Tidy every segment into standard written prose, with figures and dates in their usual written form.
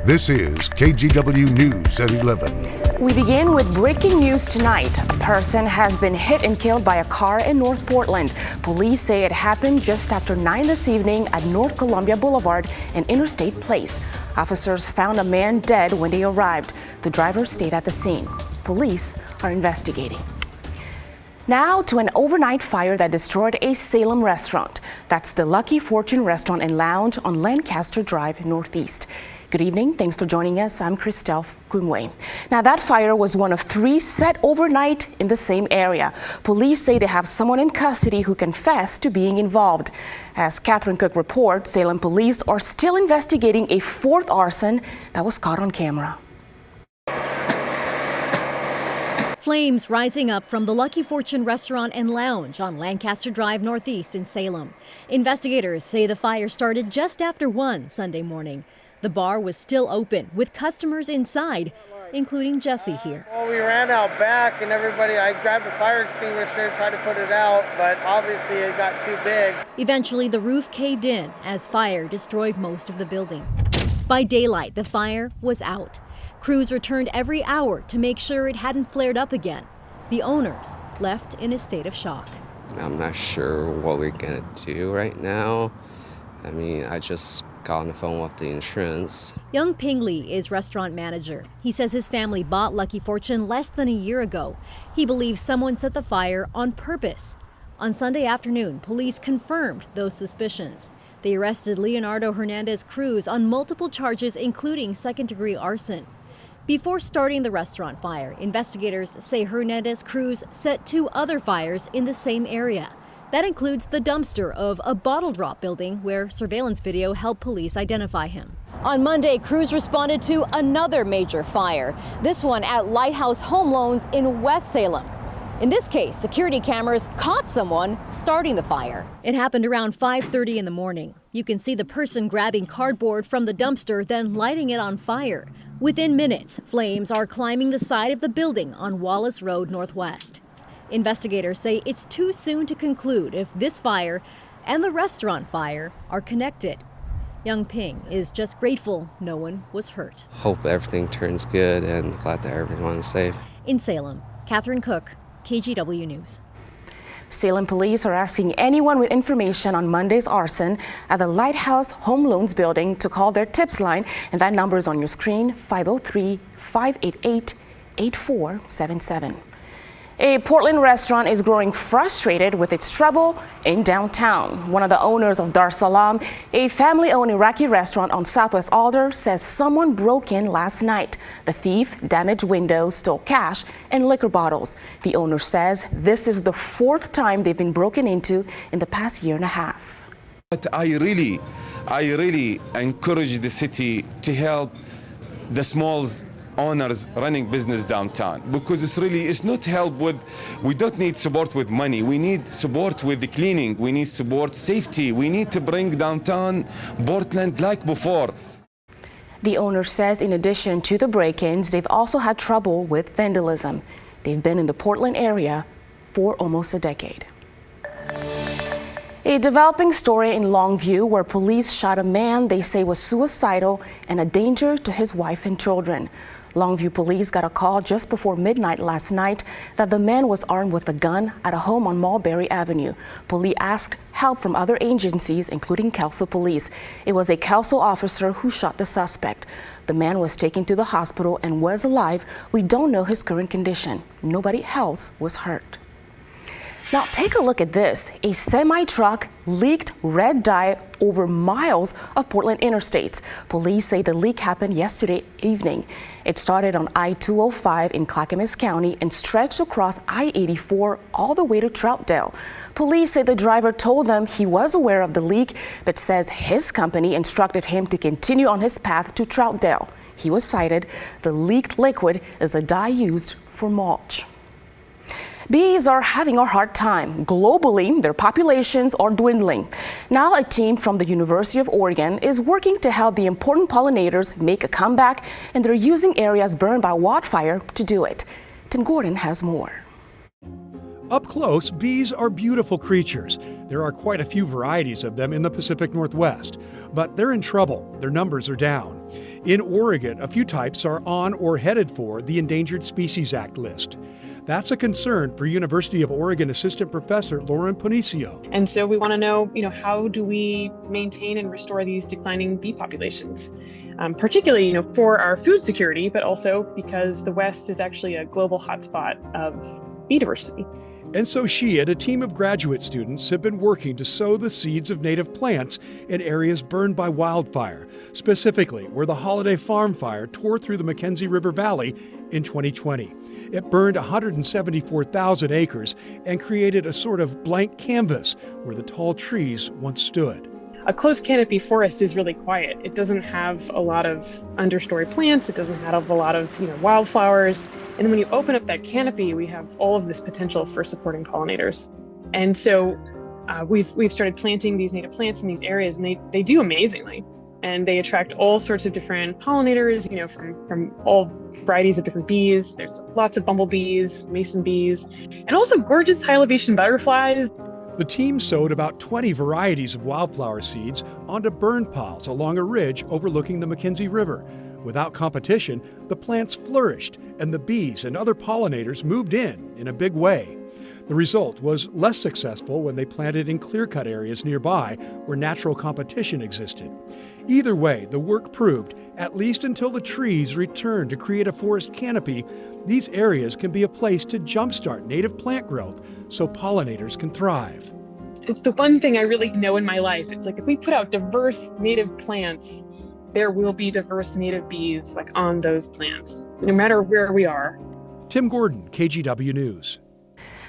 This is KGW News at 11. We begin with breaking news tonight. A person has been hit and killed by a car in North Portland. Police say it happened just after 9 this evening at North Columbia Boulevard and Interstate Place. Officers found a man dead when they arrived. The driver stayed at the scene. Police are investigating. Now to an overnight fire that destroyed a Salem restaurant. That's the Lucky Fortune Restaurant and Lounge on Lancaster Drive Northeast. Good evening. Thanks for joining us. I'm Christelle Kunway. Now, that fire was one of 3 set overnight in the same area. Police say they have someone in custody who confessed to being involved. As Catherine Cook reports, Salem police are still investigating a 4th arson that was caught on camera. Flames rising up from the Lucky Fortune Restaurant and Lounge on Lancaster Drive Northeast in Salem. Investigators say the fire started just after 1 Sunday morning. The bar was still open with customers inside, including Jesse here. Well, we ran out back and I grabbed a fire extinguisher, tried to put it out, but obviously it got too big. Eventually, the roof caved in as fire destroyed most of the building. By daylight, the fire was out. Crews returned every hour to make sure it hadn't flared up again. The owners left in a state of shock. I'm not sure what we're gonna do right now. I just got on the phone with the insurance. Young Ping Lee is restaurant manager. He says his family bought Lucky Fortune less than a year ago. He believes someone set the fire on purpose. On Sunday afternoon, police confirmed those suspicions. They arrested Leonardo Hernandez Cruz on multiple charges, including second-degree arson. Before starting the restaurant fire, investigators say Hernandez Cruz set 2 other fires in the same area. That includes the dumpster of a bottle drop building where surveillance video helped police identify him. On Monday, crews responded to another major fire, this one at Lighthouse Home Loans in West Salem. In this case, security cameras caught someone starting the fire. It happened around 5:30 in the morning. You can see the person grabbing cardboard from the dumpster, then lighting it on fire. Within minutes, flames are climbing the side of the building on Wallace Road Northwest. Investigators say it's too soon to conclude if this fire and the restaurant fire are connected. Young Ping is just grateful no one was hurt. Hope everything turns good and glad that everyone's safe. In Salem, Catherine Cook, KGW News. Salem police are asking anyone with information on Monday's arson at the Lighthouse Home Loans building to call their tips line, and that number is on your screen, 503-588-8477. A Portland restaurant is growing frustrated with its trouble in downtown. One of the owners of Dar Salem, a family-owned Iraqi restaurant on Southwest Alder, says someone broke in last night. The thief damaged windows, stole cash, and liquor bottles. The owner says this is the 4th time they've been broken into in the past year and a half. But I really encourage the city to help the smalls owners running business downtown, because it's not help with, we don't need support with money, we need support with the cleaning, we need support safety, we need to bring downtown Portland like before. The owner says in addition to the break-ins, they've also had trouble with vandalism. They've been in the Portland area for almost a decade. A developing story in Longview where police shot a man they say was suicidal and a danger to his wife and children. Longview police got a call just before midnight last night that the man was armed with a gun at a home on Mulberry Avenue. Police asked help from other agencies, including Kelso Police. It was a Kelso officer who shot the suspect. The man was taken to the hospital and was alive. We don't know his current condition. Nobody else was hurt. Now take a look at this. A semi-truck leaked red dye over miles of Portland interstates. Police say the leak happened yesterday evening. It started on I-205 in Clackamas County and stretched across I-84 all the way to Troutdale. Police say the driver told them he was aware of the leak, but says his company instructed him to continue on his path to Troutdale. He was cited. The leaked liquid is a dye used for mulch. Bees are having a hard time. Globally, their populations are dwindling. Now a team from the University of Oregon is working to help the important pollinators make a comeback, and they're using areas burned by wildfire to do it. Tim Gordon has more. Up close, bees are beautiful creatures. There are quite a few varieties of them in the Pacific Northwest, but they're in trouble. Their numbers are down. In Oregon, a few types are on or headed for the Endangered Species Act list. That's a concern for University of Oregon Assistant Professor Lauren Panicio. And so we want to know, how do we maintain and restore these declining bee populations? Particularly, for our food security, but also because the West is actually a global hotspot of bee diversity. And so she and a team of graduate students have been working to sow the seeds of native plants in areas burned by wildfire, specifically where the Holiday Farm Fire tore through the Mackenzie River Valley in 2020. It burned 174,000 acres and created a sort of blank canvas where the tall trees once stood. A closed canopy forest is really quiet. It doesn't have a lot of understory plants. It doesn't have a lot of wildflowers. And when you open up that canopy, we have all of this potential for supporting pollinators. And so we've started planting these native plants in these areas, and they do amazingly. And they attract all sorts of different pollinators, from all varieties of different bees. There's lots of bumblebees, mason bees, and also gorgeous high elevation butterflies. The team sowed about 20 varieties of wildflower seeds onto burn piles along a ridge overlooking the Mackenzie River. Without competition, the plants flourished and the bees and other pollinators moved in a big way. The result was less successful when they planted in clear-cut areas nearby where natural competition existed. Either way, the work proved, at least until the trees return to create a forest canopy, these areas can be a place to jumpstart native plant growth so pollinators can thrive. It's the one thing I really know in my life. It's like if we put out diverse native plants, there will be diverse native bees on those plants, no matter where we are. Tim Gordon, KGW News.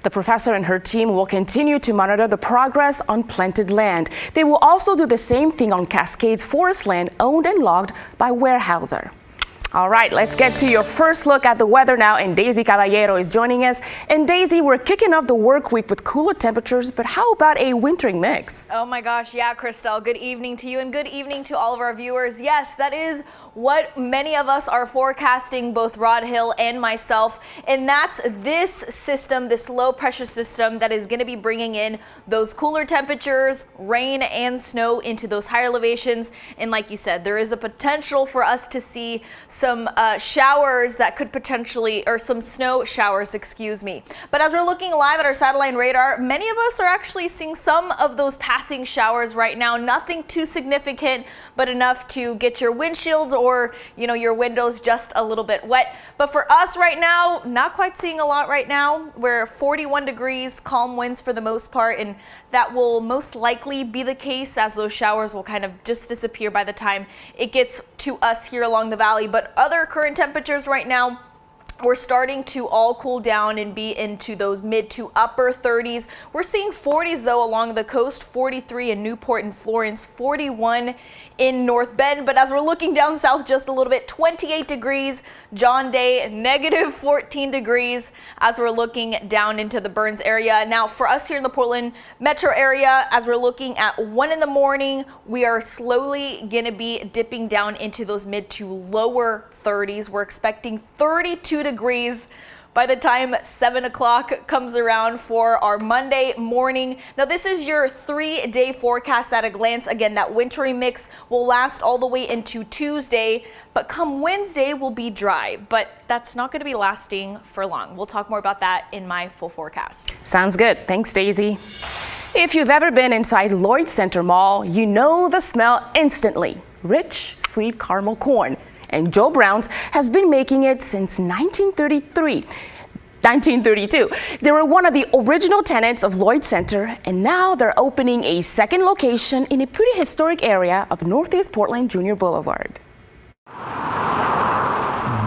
The professor and her team will continue to monitor the progress on planted land. They will also do the same thing on Cascades forest land owned and logged by Weyerhaeuser. All right, let's get to your first look at the weather now, and Daisy Caballero is joining us. And Daisy, we're kicking off the work week with cooler temperatures, but how about a wintering mix? Oh my gosh, yeah, Christelle, good evening to you and good evening to all of our viewers. Yes, that is what many of us are forecasting, both Rod Hill and myself, and that's this system, this low pressure system that is going to be bringing in those cooler temperatures, rain and snow into those higher elevations. And like you said, there is a potential for us to see some showers that could potentially, or some snow showers, excuse me. But as we're looking live at our satellite radar, many of us are actually seeing some of those passing showers right now. Nothing too significant, but enough to get your windshields or your windows just a little bit wet. But for us right now, not quite seeing a lot right now. We're 41 degrees, calm winds for the most part, and that will most likely be the case as those showers will kind of just disappear by the time it gets to us here along the valley. But other current temperatures right now, we're starting to all cool down and be into those mid to upper 30s. We're seeing 40s though along the coast, 43 in Newport and Florence, 41 in North Bend. But as we're looking down south just a little bit, 28 degrees, John Day, negative 14 degrees as we're looking down into the Burns area. Now for us here in the Portland metro area, as we're looking at 1 in the morning, we are slowly gonna be dipping down into those mid to lower 30s. We're expecting 32 degrees by the time 7 o'clock comes around for our Monday morning. Now this is your 3-day forecast at a glance. Again, that wintry mix will last all the way into Tuesday, but come Wednesday will be dry, but that's not going to be lasting for long. We'll talk more about that in my full forecast. Sounds good. Thanks, Daisy. If you've ever been inside Lloyd Center Mall, you know the smell instantly. Rich, sweet caramel corn. And Joe Brown's has been making it since 1932. They were one of the original tenants of Lloyd Center, and now they're opening a second location in a pretty historic area of Northeast Portland Junior Boulevard.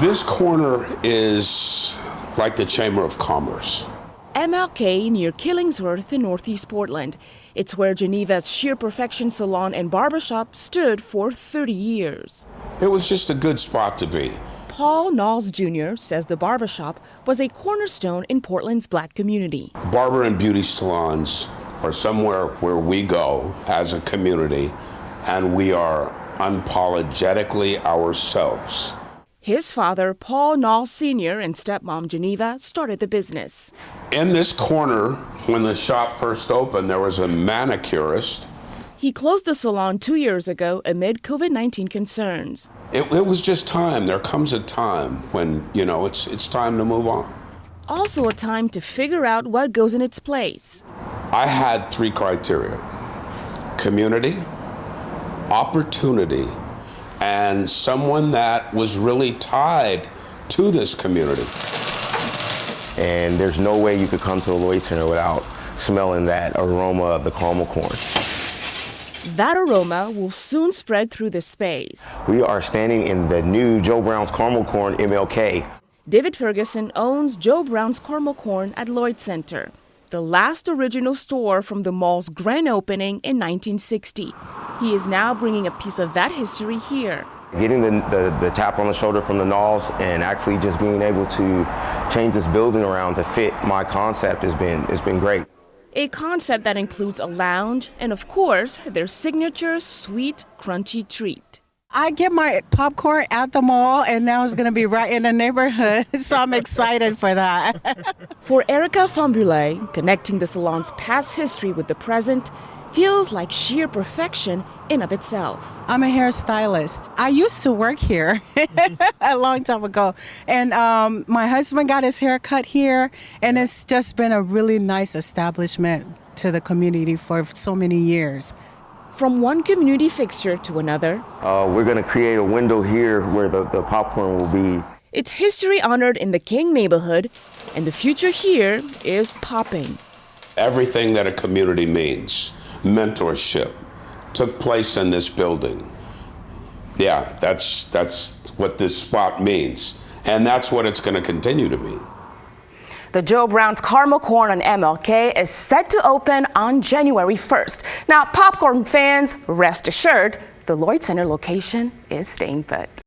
This corner is like the Chamber of Commerce. MLK near Killingsworth in Northeast Portland. It's where Geneva's Sheer Perfection Salon and Barbershop stood for 30 years. It was just a good spot to be. Paul Knowles Jr. says the barbershop was a cornerstone in Portland's black community. Barber and beauty salons are somewhere where we go as a community, and we are unapologetically ourselves. His father, Paul Nall Sr., and stepmom Geneva started the business. In this corner, when the shop first opened, there was a manicurist. He closed the salon 2 years ago amid COVID-19 concerns. It was just time. There comes a time when, it's time to move on. Also a time to figure out what goes in its place. I had 3 criteria: community, opportunity, and someone that was really tied to this community. And there's no way you could come to the Lloyd Center without smelling that aroma of the caramel corn. That aroma will soon spread through the space. We are standing in the new Joe Brown's Caramel Corn MLK. David Ferguson owns Joe Brown's Caramel Corn at Lloyd Center, the last original store from the mall's grand opening in 1960. He is now bringing a piece of that history here. Getting the tap on the shoulder from the Knalls and actually just being able to change this building around to fit my concept has been great. A concept that includes a lounge and, of course, their signature sweet, crunchy treat. I get my popcorn at the mall, and now it's going to be right in the neighborhood, so I'm excited for that. For Erica Fambule, connecting the salon's past history with the present feels like sheer perfection in of itself. I'm a hairstylist. I used to work here a long time ago, and my husband got his hair cut here, and it's just been a really nice establishment to the community for so many years. From one community fixture to another, we're going to create a window here where the popcorn will be. It's history honored in the King neighborhood, and the future here is popping. Everything that a community means, mentorship, took place in this building. Yeah, that's what this spot means, and that's what it's going to continue to mean. The Joe Brown's Caramel Corn on MLK is set to open on January 1st. Now, popcorn fans, rest assured, the Lloyd Center location is staying put.